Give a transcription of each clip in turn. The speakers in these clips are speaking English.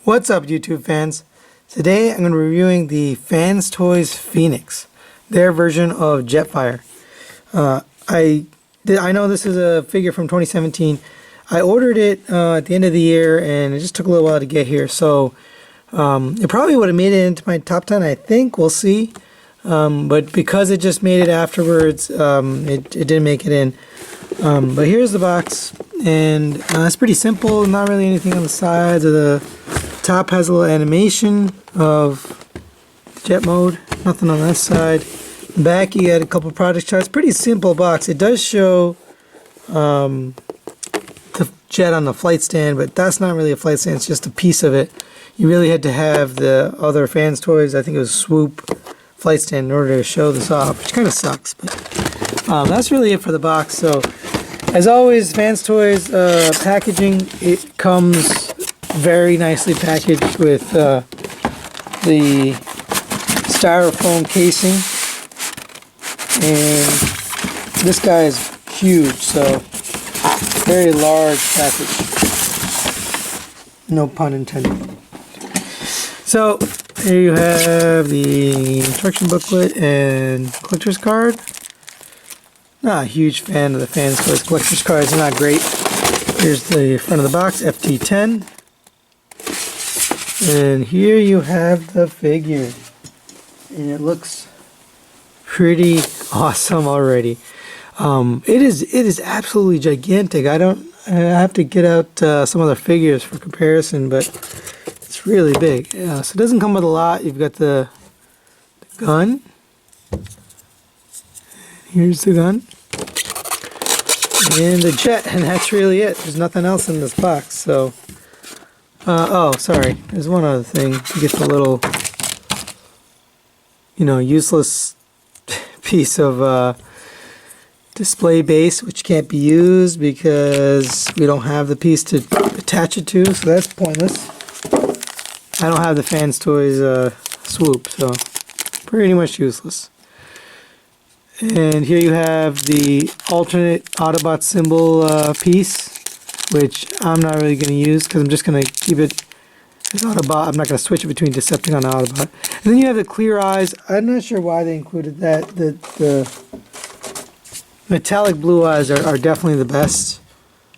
What's up, YouTube fans? Today I'm going to be reviewing the FansToys Phoenix, their version of Jetfire. I know this is a figure from 2017. I ordered it at the end of the year, and it just took a little while to get here. So it probably would have made it into my top 10, I think. We'll see. But because it just made it afterwards, it didn't make it in. But here's the box, and it's pretty simple. Not really anything on the sides. Or the top has a little animation of jet mode. Nothing on that side. Back you got a couple product charts. Pretty simple box. It does show the jet on the flight stand, but that's not really a flight stand. It's just a piece of it. You really had to have the other FansToys, I think it was Swoop flight stand, in order to show this off, which kind of sucks. But that's really it for the box. So, as always, FansToys packaging, it comes very nicely packaged with the styrofoam casing, and this guy is huge, so very large package. No pun intended. So here you have the instruction booklet and collector's card. Not a huge fan of the FansToys collector's cards, they're not great. Here's the front of the box, FT-10. And here you have the figure. And it looks pretty awesome already. It is absolutely gigantic. I have to get out some other figures for comparison, but it's really big. So it doesn't come with a lot. You've got the gun. Here's the gun. And the jet, and that's really it. There's nothing else in this box. So, oh, sorry. There's one other thing. You get the little, useless piece of display base, which can't be used because we don't have the piece to attach it to, so that's pointless. I don't have the FansToys Swoop, so pretty much useless. And here you have the alternate Autobot symbol piece, which I'm not really going to use because I'm just going to keep it as Autobot. I'm not going to switch it between Decepticon and Autobot. And then you have the clear eyes. I'm not sure why they included that. The metallic blue eyes are definitely the best,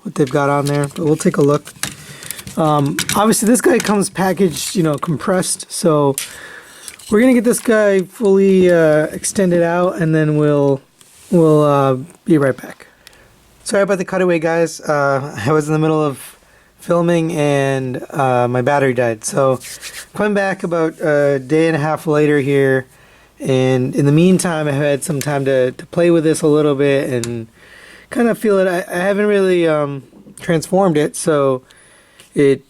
what they've got on there, but we'll take a look. Obviously this guy comes packaged, compressed, so we're gonna get this guy fully extended out, and then we'll be right back. Sorry about the cutaway, guys. I was in the middle of filming and my battery died, so coming back about a day and a half later here. And in the meantime, I had some time to play with this a little bit and kind of feel it. I haven't really transformed it, so I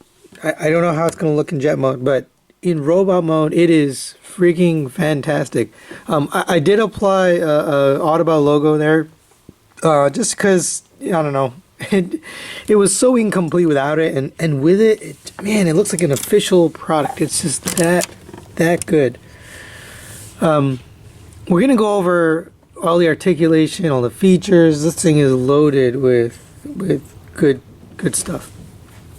don't know how it's going to look in jet mode, but in robot mode, it is freaking fantastic. I did apply a Autobot logo there just because, I don't know, it was so incomplete without it, and with it, man, it looks like an official product. It's just that good. We're going to go over all the articulation, all the features. This thing is loaded with good stuff.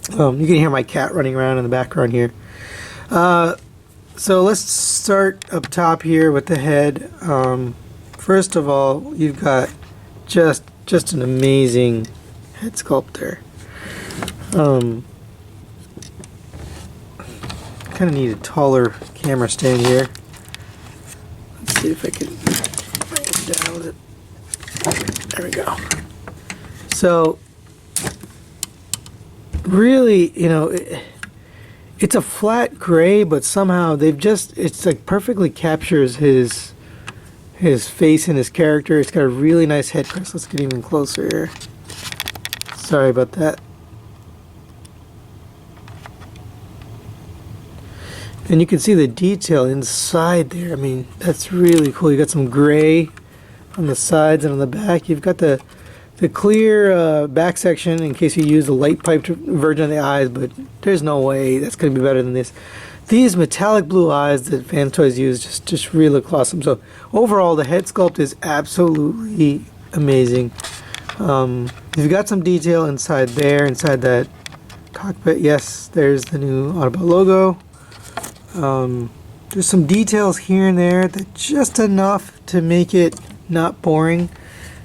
You can hear my cat running around in the background here. So let's start up top here with the head. First of all, you've got just an amazing head sculpt there. Kind of need a taller camera stand here. See if I can bring it down with it. There we go. So really, it's a flat gray, but somehow it's like perfectly captures his face and his character. It's got a really nice head crest. Let's get even closer here. Sorry about that. And you can see the detail inside there. I mean, that's really cool. You got some gray on the sides and on the back. You've got the clear back section in case you use the light piped version of the eyes, but there's no way that's going to be better than this. These metallic blue eyes that FansToys use just really look awesome. So overall, the head sculpt is absolutely amazing. You've got some detail inside there, inside that cockpit. Yes, there's the new Autobot logo. There's some details here and there that just enough to make it not boring.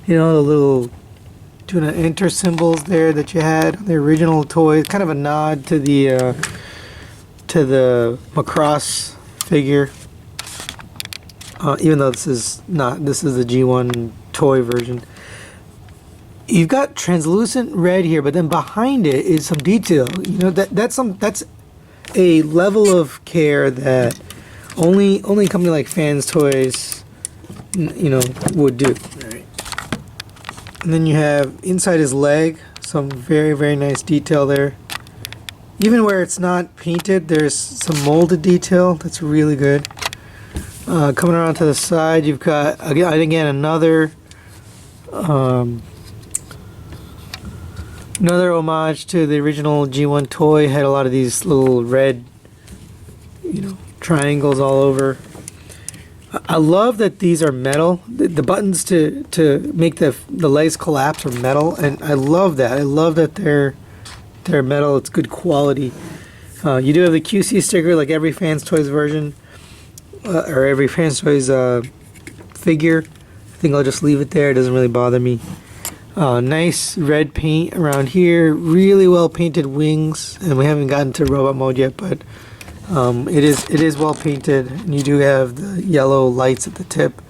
You know, the little do not enter symbols there that you had on the original toy. Kind of a nod to the Macross figure. Even though this is the G1 toy version. You've got translucent red here, but then behind it is some detail. You know, that's a level of care that only a company like FansToys, you know, would do. Right. And then you have inside his leg some very, very nice detail there. Even where it's not painted, there's some molded detail that's really good. Coming around to the side, you've got again another homage to the original G1 toy. Had a lot of these little red, you know, triangles all over. I love that these are metal. The buttons to make the legs collapse are metal, and I love that. I love that they're metal. It's good quality. You do have the QC sticker like every FansToys version, or every FansToys figure. I think I'll just leave it there. It doesn't really bother me. Nice red paint around here. Really well painted wings, and we haven't gotten to robot mode yet, but it is well painted. And you do have the yellow lights at the tip.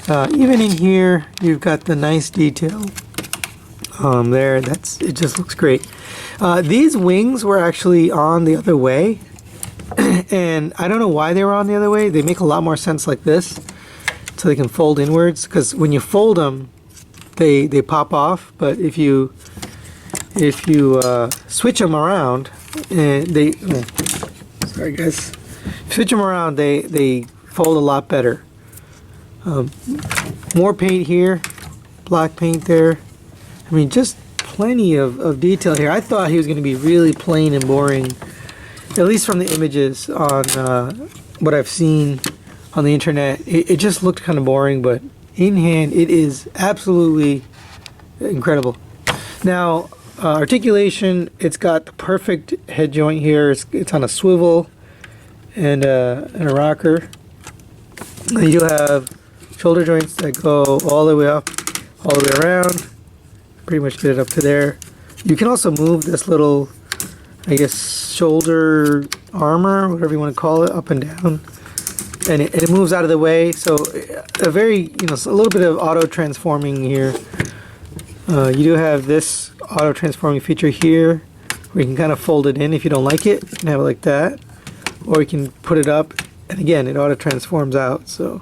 Even in here, you've got the nice detail there. It just looks great. These wings were actually on the other way, and I don't know why they were on the other way. They make a lot more sense like this, so they can fold inwards. Because when you fold them, they pop off. But if you switch them around, and sorry guys, switch them around, they fold a lot better. More paint here, black paint there. I mean, just plenty of detail here. I thought he was going to be really plain and boring, at least from the images on what I've seen on the internet. It just looked kind of boring, but in hand, it is absolutely incredible. Now, articulation, it's got the perfect head joint here. It's on a swivel and a rocker. And you do have shoulder joints that go all the way up, all the way around. Pretty much get it up to there. You can also move this little, I guess, shoulder armor, whatever you want to call it, up and down. And it moves out of the way, so a very, you know, a little bit of auto transforming here. You do have this auto transforming feature here, where you can kind of fold it in if you don't like it. You can have it like that, or you can put it up, and again, it auto transforms out. So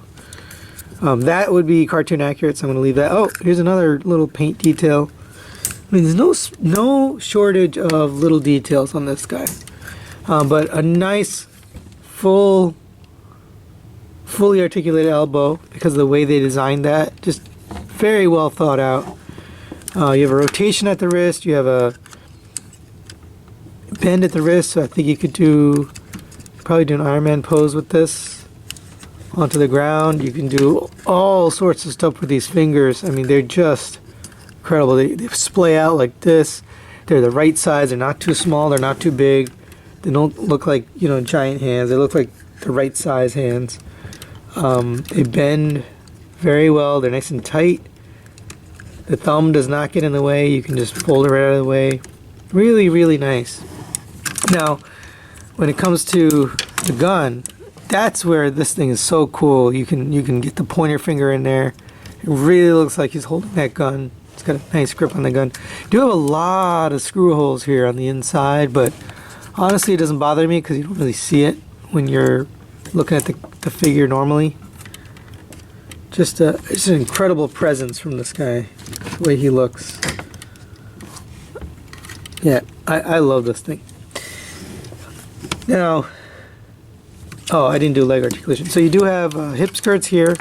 that would be cartoon accurate. So I'm going to leave that. Oh, here's another little paint detail. I mean, there's no shortage of little details on this guy, but a nice fully articulated elbow because of the way they designed that. Just very well thought out. You have a rotation at the wrist. You have a bend at the wrist. So I think you could probably do an Iron Man pose with this onto the ground. You can do all sorts of stuff with these fingers. I mean, they're just incredible. They splay out like this. They're the right size. They're not too small. They're not too big. They don't look like, you know, giant hands. They look like the right size hands. They bend very well. They're nice and tight. The thumb does not get in the way. You can just fold it right out of the way. Really, really nice. Now, when it comes to the gun, that's where this thing is so cool. You can get the pointer finger in there. It really looks like he's holding that gun. It's got a nice grip on the gun. You do have a lot of screw holes here on the inside, but honestly, it doesn't bother me because you don't really see it when you're looking at the figure normally. Just it's an incredible presence from this guy, the way he looks. Yeah, I love this thing. Now, oh, I didn't do leg articulation. So you do have hip skirts here.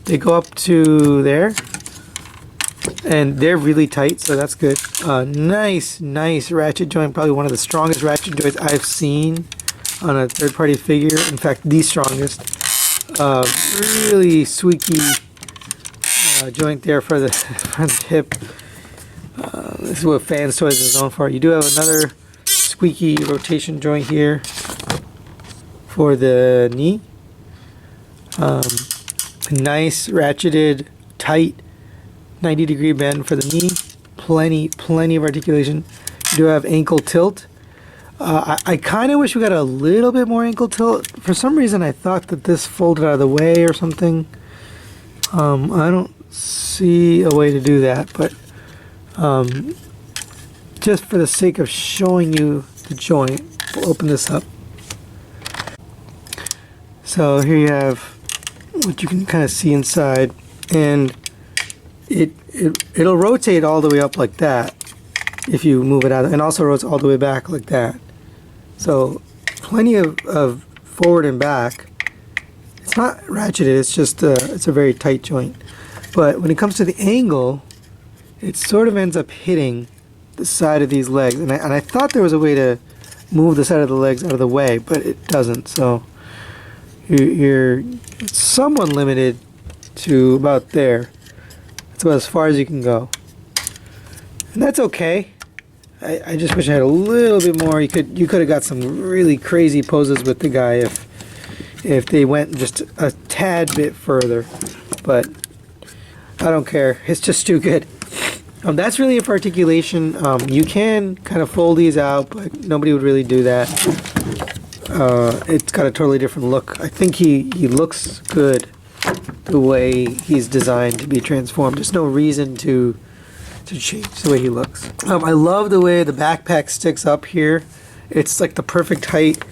They go up to there, and they're really tight, so that's good. Nice ratchet joint, probably one of the strongest ratchet joints I've seen on a third-party figure. In fact, the strongest. Really squeaky joint there for the hip. This is what FansToys is known for. You do have another squeaky rotation joint here for the knee. A nice ratcheted, tight 90-degree bend for the knee. Plenty of articulation. You do have ankle tilt. I kind of wish we got a little bit more ankle tilt. For some reason, I thought that this folded out of the way or something. I don't see a way to do that, but just for the sake of showing you the joint, we'll open this up. So here you have what you can kind of see inside, and it'll rotate all the way up like that if you move it out, and also rotates all the way back like that. So plenty of forward and back. It's not ratcheted, it's just it's a very tight joint. But when it comes to the angle, it sort of ends up hitting the side of these legs, and I thought there was a way to move the side of the legs out of the way, but it doesn't. So you're somewhat limited to about there. That's about as far as you can go, and that's okay. I just wish I had a little bit more. You could have got some really crazy poses with the guy if they went just a tad bit further, but I don't care. It's just too good. That's really it for articulation. You can kind of fold these out, but nobody would really do that. It's got a totally different look. I think he looks good the way he's designed to be transformed. There's no reason to change the way he looks. I love the way the backpack sticks up here. It's like the perfect height.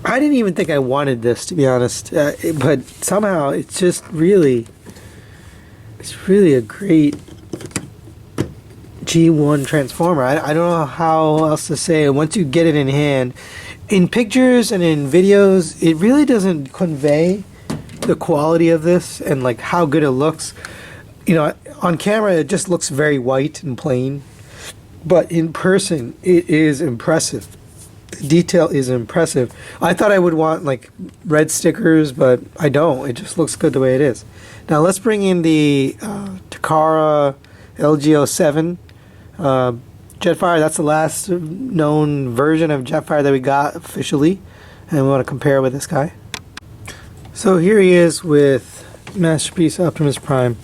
I didn't even think I wanted this, to be honest, but somehow it's just really a great G1 transformer. I don't know how else to say it. Once you get it in hand, in pictures and in videos, it really doesn't convey the quality of this and like how good it looks. You know, on camera it just looks very white and plain, but in person it is impressive. The detail is impressive. I thought I would want like red stickers, but I don't. It just looks good the way it is. Now let's bring in the Takara LG07 Jetfire. That's the last known version of Jetfire that we got officially, and we want to compare with this guy. So here he is with Masterpiece Optimus Prime.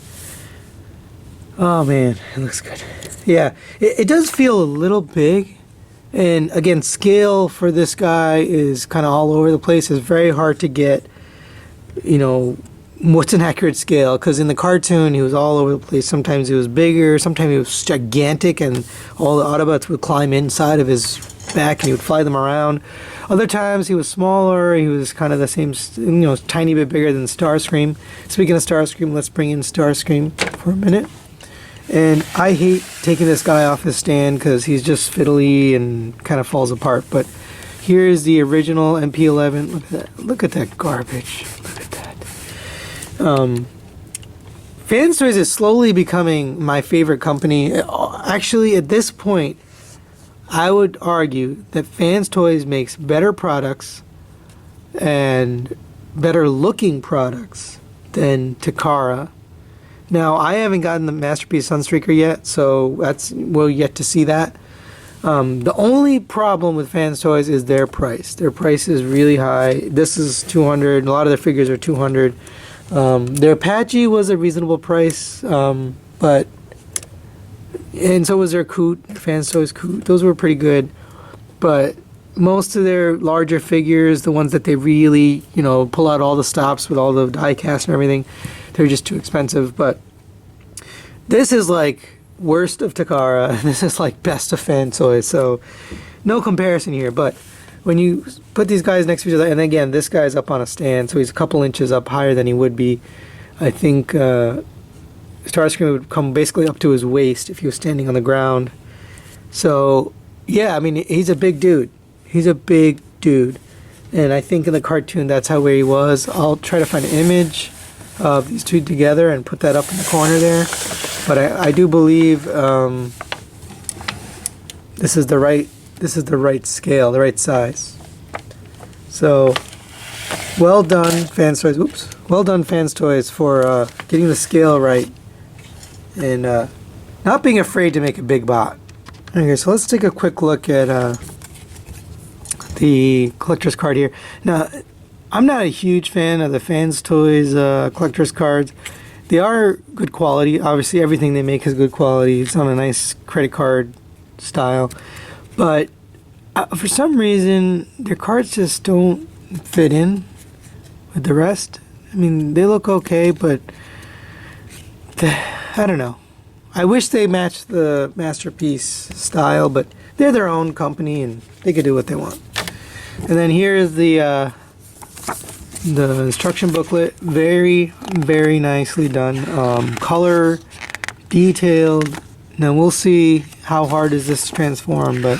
Oh man, it looks good. Yeah, it does feel a little big, and again, scale for this guy is kind of all over the place. It's very hard to get, you know, what's an accurate scale, because in the cartoon he was all over the place. Sometimes he was bigger, sometimes he was gigantic, and all the Autobots would climb inside of his back and he would fly them around. Other times he was smaller, he was kind of the same, you know, tiny bit bigger than Starscream. Speaking of Starscream, let's bring in Starscream for a minute. And I hate taking this guy off his stand because he's just fiddly and kind of falls apart. But here's the original MP11. Look at that. Look at that garbage. Look at that. FansToys is slowly becoming my favorite company. Actually, at this point, I would argue that FansToys makes better products and better looking products than Takara. Now, I haven't gotten the Masterpiece Sunstreaker yet, so we'll yet to see that. The only problem with FansToys is their price. Their price is really high. This is $200. A lot of their figures are $200. Their Apache was a reasonable price, but and so was their Coot, FansToys Coot. Those were pretty good, but most of their larger figures, the ones that they really, you know, pull out all the stops with all the die cast and everything, they're just too expensive. But this is like worst of Takara. This is like best of FansToys. So no comparison here. But when you put these guys next to each other, and again, this guy's up on a stand, so he's a couple inches up higher than he would be. I think Starscream would come basically up to his waist if he was standing on the ground. So yeah, I mean, he's a big dude. He's a big dude. And I think in the cartoon that's how he was. I'll try to find an image of these two together and put that up in the corner there. But I do believe this is the right scale, the right size. So well done, FansToys. Oops. Well done, FansToys, for getting the scale right and not being afraid to make a big bot. Okay, so let's take a quick look at the collector's card here. Now, I'm not a huge fan of the FansToys collector's cards. They are good quality. Obviously, everything they make is good quality. It's on a nice credit card style. But for some reason, their cards just don't fit in with the rest. I mean, they look okay, but I don't know. I wish they matched the Masterpiece style, but they're their own company and they can do what they want. And then here is the instruction booklet. Very, very nicely done. Color, detailed. Now we'll see how hard is this to transform, but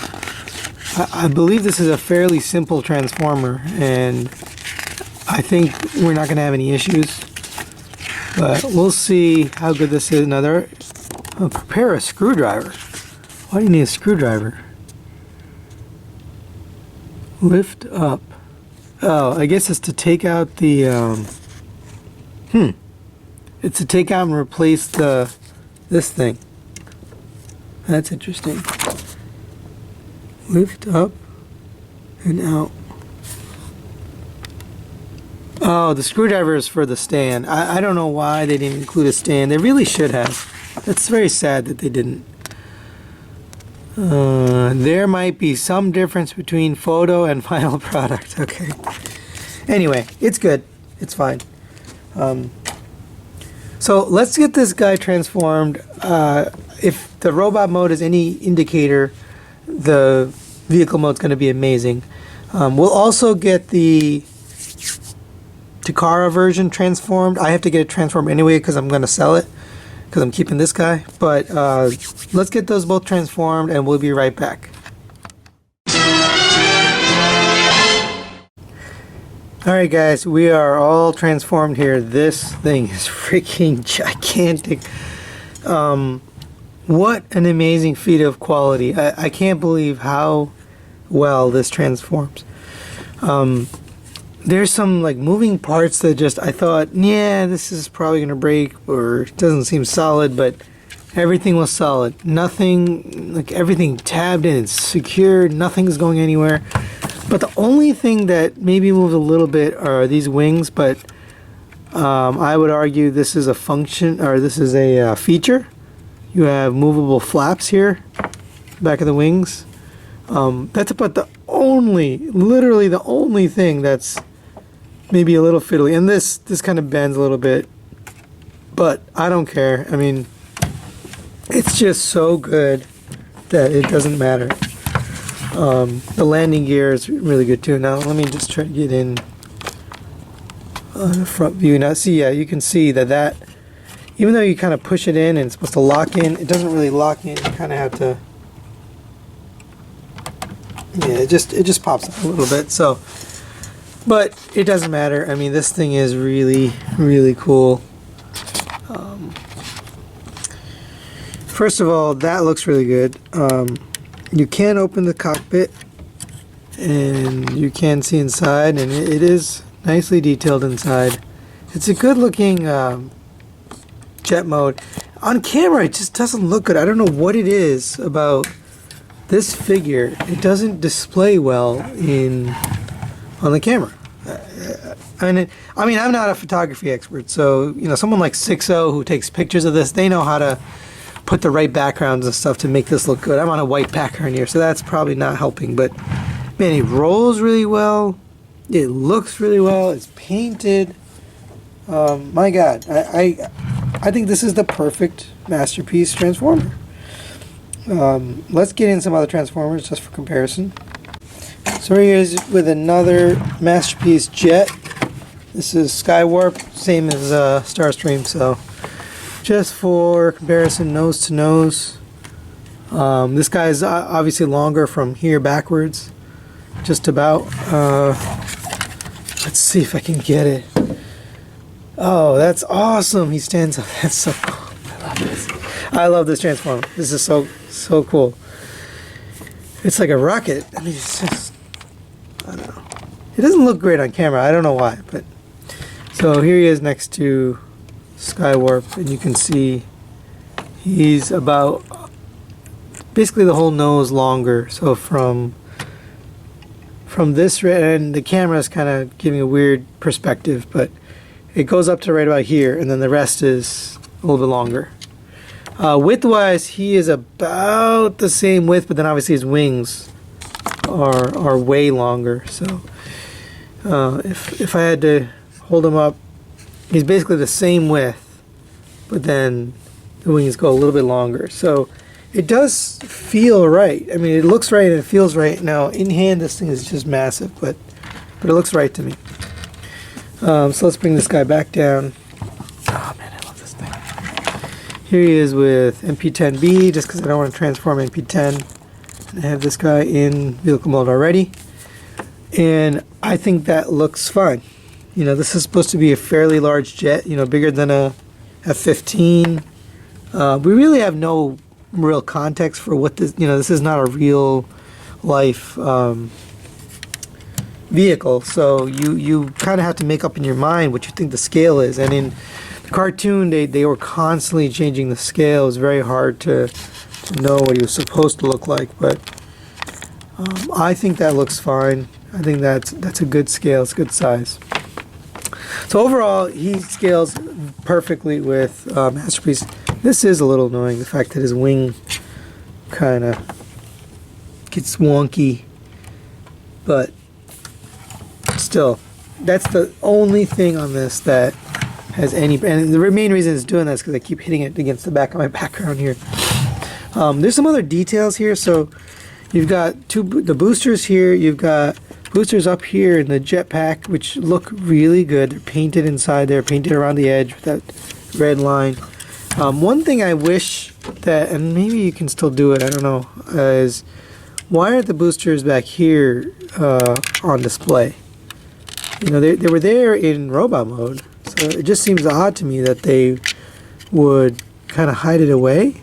I believe this is a fairly simple transformer, and I think we're not going to have any issues. But we'll see how good this is. Now, prepare a screwdriver. Why do you need a screwdriver? Lift up. Oh, I guess it's to take out the, it's to take out and replace this thing. That's interesting. Lift up and out. Oh, the screwdriver is for the stand. I don't know why they didn't include a stand. They really should have. That's very sad that they didn't. There might be some difference between photo and final product. Okay. Anyway, it's good. It's fine. So let's get this guy transformed. If the robot mode is any indicator, the vehicle mode is going to be amazing. We'll also get the Takara version transformed. I have to get it transformed anyway because I'm going to sell it, because I'm keeping this guy. But let's get those both transformed and we'll be right back. Alright guys, we are all transformed here. This thing is freaking gigantic. What an amazing feat of quality. I can't believe how well this transforms. There's some like moving parts that just, I thought, yeah, this is probably going to break or it doesn't seem solid, but everything was solid. Nothing, like everything tabbed in, it's secured, nothing's going anywhere. But the only thing that maybe moves a little bit are these wings, but I would argue this is a function, or this is a feature. You have movable flaps here, back of the wings. That's about the only, literally the only thing that's maybe a little fiddly. And this kind of bends a little bit, but I don't care. I mean, it's just so good that it doesn't matter. The landing gear is really good too. Now let me just try to get in on the front view. Now see, yeah, you can see that even though you kind of push it in and it's supposed to lock in, it doesn't really lock in. You kind of have to, yeah, it just pops up a little bit. So, but it doesn't matter. I mean, this thing is really, really cool. First of all, that looks really good. You can open the cockpit and you can see inside, and it is nicely detailed inside. It's a good looking jet mode. On camera it just doesn't look good. I don't know what it is about this figure. It doesn't display well on the camera. I mean, I'm not a photography expert, so you know, someone like 6O who takes pictures of this, they know how to put the right backgrounds and stuff to make this look good. I'm on a white background here, so that's probably not helping, but man, it rolls really well. It looks really well. It's painted. My God, I think this is the perfect Masterpiece transformer. Let's get in some other transformers just for comparison. So here is with another Masterpiece jet. This is Skywarp, same as Starstream, so just for comparison, nose to nose. This guy is obviously longer from here backwards, just about. Let's see if I can get it. Oh, that's awesome! He stands up. That's so cool. I love this. I love this transformer. This is so cool. It's like a rocket. I mean, it's just, I don't know. It doesn't look great on camera. I don't know why, but so here he is next to Skywarp, and you can see he's about basically the whole nose longer. So from this, and the camera is kind of giving a weird perspective, but it goes up to right about here, and then the rest is a little bit longer. Width-wise, he is about the same width, but then obviously his wings are way longer. So if I had to hold him up, he's basically the same width, but then the wings go a little bit longer. So it does feel right. I mean, it looks right and it feels right. Now, in hand, this thing is just massive, but it looks right to me. So let's bring this guy back down. Oh man, I love this thing. Here he is with MP10B, just because I don't want to transform MP10. And I have this guy in vehicle mode already. And I think that looks fine. You know, this is supposed to be a fairly large jet, you know, bigger than a F-15. We really have no real context for what this, you know, this is not a real life vehicle, so you kind of have to make up in your mind what you think the scale is. And in the cartoon, they were constantly changing the scale. It was very hard to know what he was supposed to look like, but I think that looks fine. I think that's a good scale. It's a good size. So overall, he scales perfectly with Masterpiece. This is a little annoying, the fact that his wing kind of gets wonky, but still, that's the only thing on this that has any, and the main reason it's doing that is because I keep hitting it against the back of my background here. There's some other details here. So you've got the boosters here, you've got boosters up here in the jetpack, which look really good. They're painted inside there, painted around the edge with that red line. One thing I wish that, and maybe you can still do it, I don't know, is why aren't the boosters back here on display? You know, they were there in robot mode, so it just seems odd to me that they would kind of hide it away.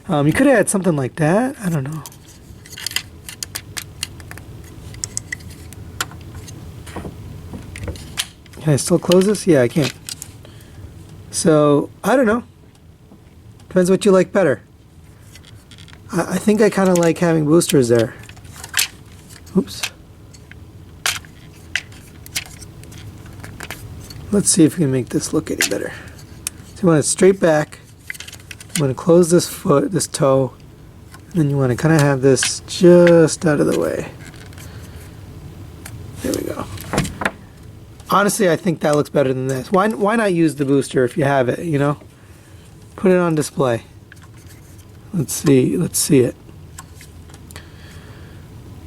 You could have had something like that. I don't know. Can I still close this? Yeah, I can. So, I don't know. Depends what you like better. I think I kind of like having boosters there. Oops. Let's see if we can make this look any better. So you want it straight back. You want to close this foot, this toe, and then you want to kind of have this just out of the way. There we go. Honestly, I think that looks better than this. Why not use the booster if you have it, you know? Put it on display. Let's see it.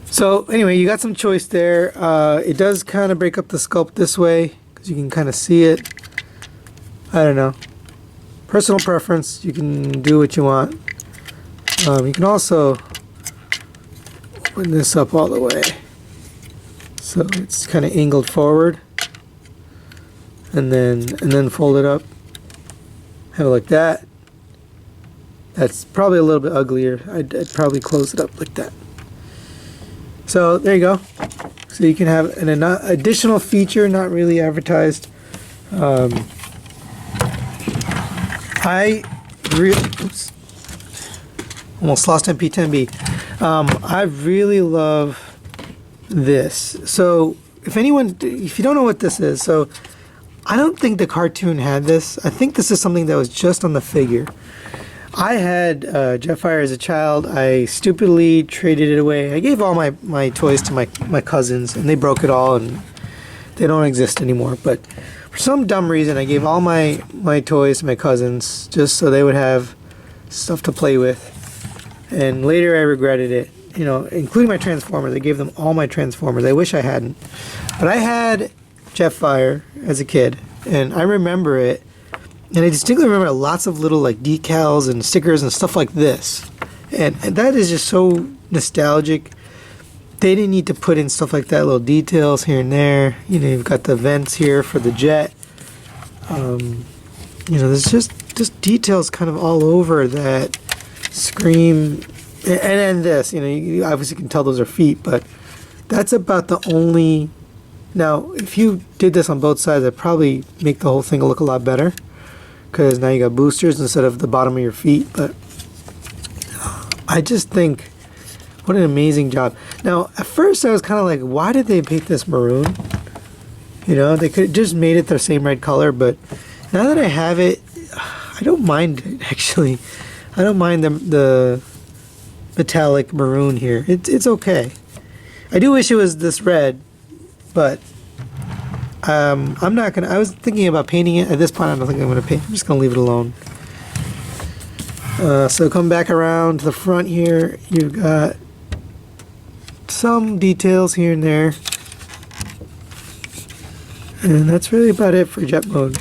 So anyway, you got some choice there. It does kind of break up the sculpt this way, because you can kind of see it. I don't know. Personal preference, you can do what you want. You can also open this up all the way, so it's kind of angled forward, and then fold it up. Have it like that. That's probably a little bit uglier. I'd probably close it up like that. So there you go. So you can have an additional feature, not really advertised. Oops, almost lost MP10B. I really love this. So if you don't know what this is, so I don't think the cartoon had this. I think this is something that was just on the figure. I had Jetfire as a child. I stupidly traded it away. I gave all my toys to my cousins, and they broke it all, and they don't exist anymore. But for some dumb reason, I gave all my toys to my cousins just so they would have stuff to play with. And later I regretted it, you know, including my Transformers. I gave them all my Transformers. I wish I hadn't. But I had Jetfire as a kid, and I remember it. And I distinctly remember lots of little like decals and stickers and stuff like this. And that is just so nostalgic. They didn't need to put in stuff like that, little details here and there. You know, you've got the vents here for the jet. You know, there's just details kind of all over that scream. And then this, you know, you obviously can tell those are feet, but that's about the only... Now, if you did this on both sides, it'd probably make the whole thing look a lot better, because now you got boosters instead of the bottom of your feet. But I just think, what an amazing job. Now, at first I was kind of like, why did they paint this maroon? You know, they could just made it the same red color, but now that I have it, I don't mind it, actually. I don't mind the metallic maroon here. It's okay. I do wish it was this red, but I'm not gonna. I was thinking about painting it. At this point, I don't think I'm gonna paint. I'm just gonna leave it alone. So come back around to the front here. You've got some details here and there, and that's really about it for jet mode.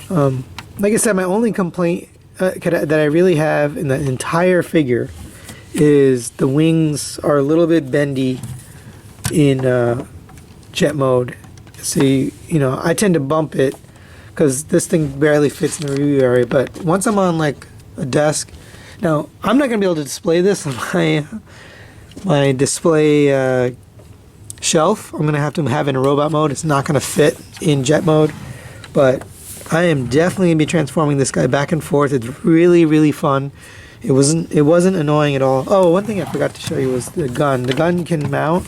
Like I said, my only complaint that I really have in the entire figure is the wings are a little bit bendy in jet mode. See, you know, I tend to bump it because this thing barely fits in the review area, but once I'm on like a desk, now I'm not gonna be able to display this on my display shelf. I'm gonna have to have it in robot mode. It's not gonna fit in jet mode, but I am definitely gonna be transforming this guy back and forth. It's really, really fun. It wasn't annoying at all. Oh, one thing I forgot to show you was the gun. The gun can mount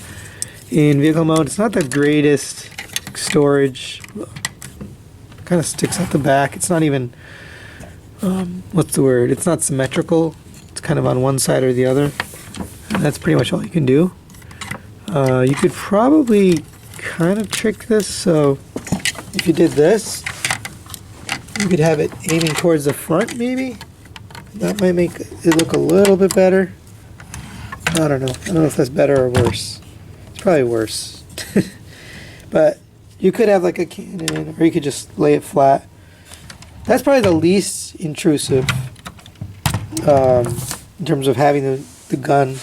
in vehicle mode. It's not the greatest storage. Kind of sticks out the back. It's not even what's the word? It's not symmetrical. It's kind of on one side or the other. And that's pretty much all you can do. You could probably kind of trick this. So if you did this, you could have it aiming towards the front, maybe. That might make it look a little bit better. I don't know. I don't know if that's better or worse. It's probably worse. But you could have like a cannon, or you could just lay it flat. That's probably the least intrusive in terms of having the gun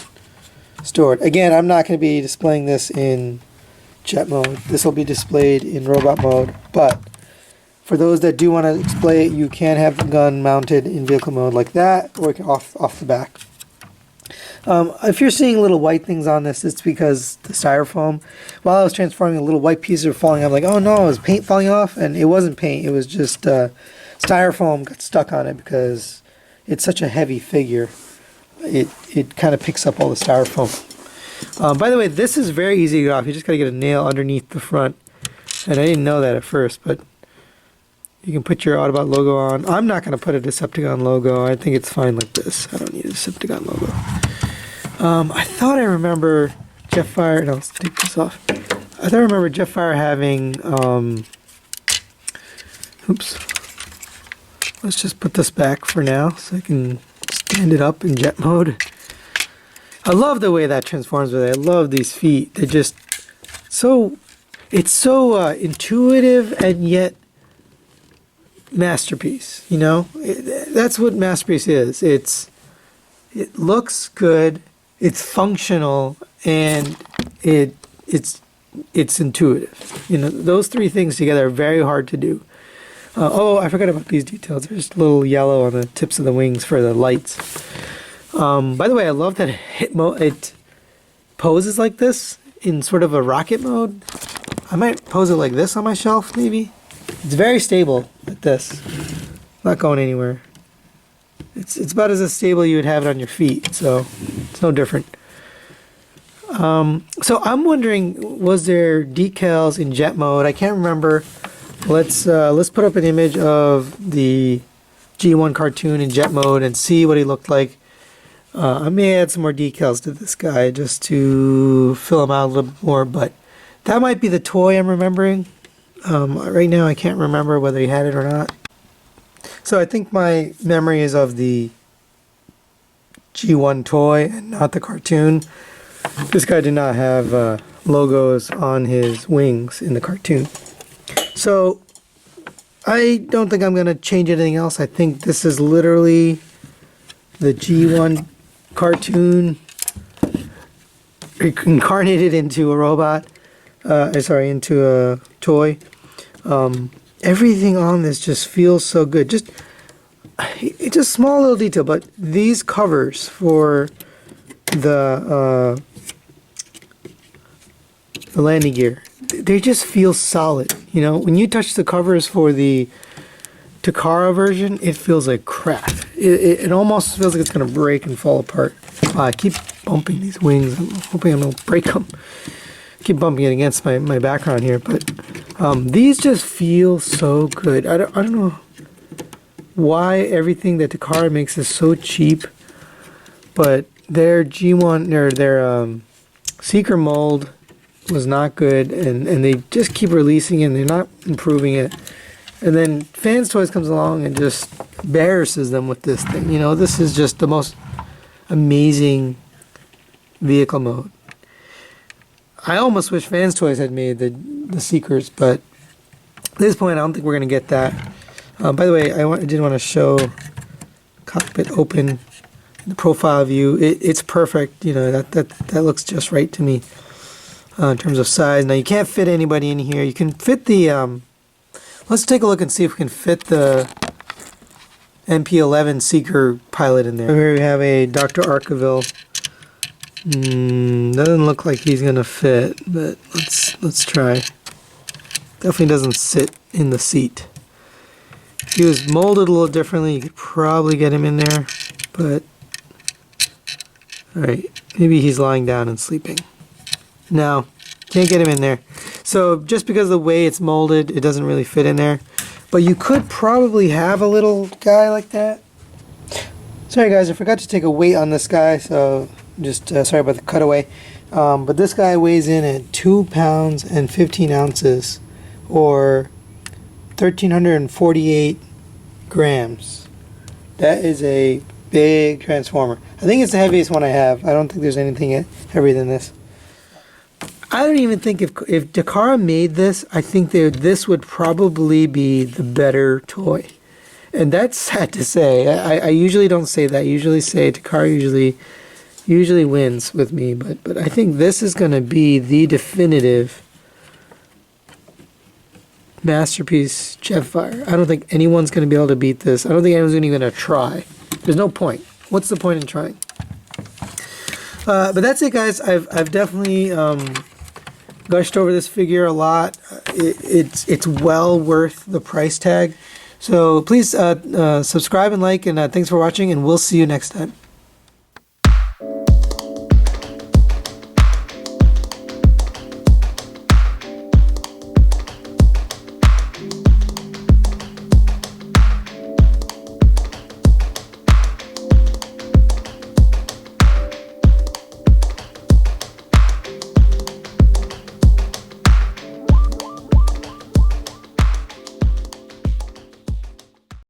stored. Again, I'm not going to be displaying this in jet mode. This will be displayed in robot mode, but for those that do want to display it, you can have the gun mounted in vehicle mode like that, or off the back. If you're seeing little white things on this, it's because the styrofoam, while I was transforming, a little white pieces are falling. I'm like, oh no, is paint falling off? And it wasn't paint, it was just styrofoam got stuck on it because it's such a heavy figure. It kind of picks up all the styrofoam. By the way, this is very easy to get off. You just got to get a nail underneath the front. And I didn't know that at first, but you can put your Autobot logo on. I'm not going to put a Decepticon logo. I think it's fine like this. I don't need a Decepticon logo. I thought I remember Jetfire. No, let's take this off. I thought I remember Jetfire having. Oops. Let's just put this back for now so I can stand it up in jet mode. I love the way that transforms with it. I love these feet. They're just so. It's so intuitive and yet masterpiece. You know, that's what masterpiece is. It looks good. It's functional, and it's intuitive. You know, those three things together are very hard to do. Oh, I forgot about these details. There's a little yellow on the tips of the wings for the lights. By the way, I love that it poses like this in sort of a rocket mode. I might pose it like this on my shelf, maybe. It's very stable like this. Not going anywhere. It's about as stable you would have it on your feet, so it's no different. So I'm wondering, was there decals in jet mode? I can't remember. Let's put up an image of the G1 cartoon in jet mode and see what he looked like. I may add some more decals to this guy just to fill him out a little bit more, but that might be the toy I'm remembering. Right now I can't remember whether he had it or not. So I think my memory is of the G1 toy and not the cartoon. This guy did not have logos on his wings in the cartoon. So I don't think I'm going to change anything else. I think this is literally the G1 cartoon incarnated into a robot. Into a toy. Everything on this just feels so good. It's a small little detail, but these covers for the landing gear, they just feel solid. You know, when you touch the covers for the Takara version, it feels like crap. It almost feels like it's going to break and fall apart. I keep bumping these wings. I'm hoping I don't break them. Keep bumping it against my background here, but these just feel so good. I don't know why everything that Takara makes is so cheap, but their G1 or their Seeker mold was not good, and they just keep releasing it and they're not improving it. And then FansToys comes along and just embarrasses them with this thing. You know, this is just the most amazing vehicle mode. I almost wish FansToys had made the Seekers, but at this point I don't think we're going to get that. By the way, I did want to show cockpit open, the profile view. It's perfect. You know, that looks just right to me in terms of size. Now you can't fit anybody in here. You can fit the let's take a look and see if we can fit the MP11 Seeker pilot in there. Here we have a Dr. Arkaville. Doesn't look like he's gonna fit, but let's try. Definitely doesn't sit in the seat. If he was molded a little differently, you could probably get him in there, but alright, maybe he's lying down and sleeping. No, can't get him in there. So just because of the way it's molded, it doesn't really fit in there. But you could probably have a little guy like that. Sorry guys, I forgot to take a weight on this guy, so just sorry about the cutaway. But this guy weighs in at 2 pounds and 15 ounces, or 1,348 grams. That is a big transformer. I think it's the heaviest one I have. I don't think there's anything heavier than this. I don't even think if Takara made this, I think this would probably be the better toy. And that's sad to say. I usually don't say that. I usually say Takara usually wins with me, but I think this is going to be the definitive masterpiece Jetfire. I don't think anyone's going to be able to beat this. I don't think anyone's even going to try. There's no point. What's the point in trying? But that's it, guys. I've definitely gushed over this figure a lot. It's well worth the price tag. So please subscribe and like, and thanks for watching, and we'll see you next time.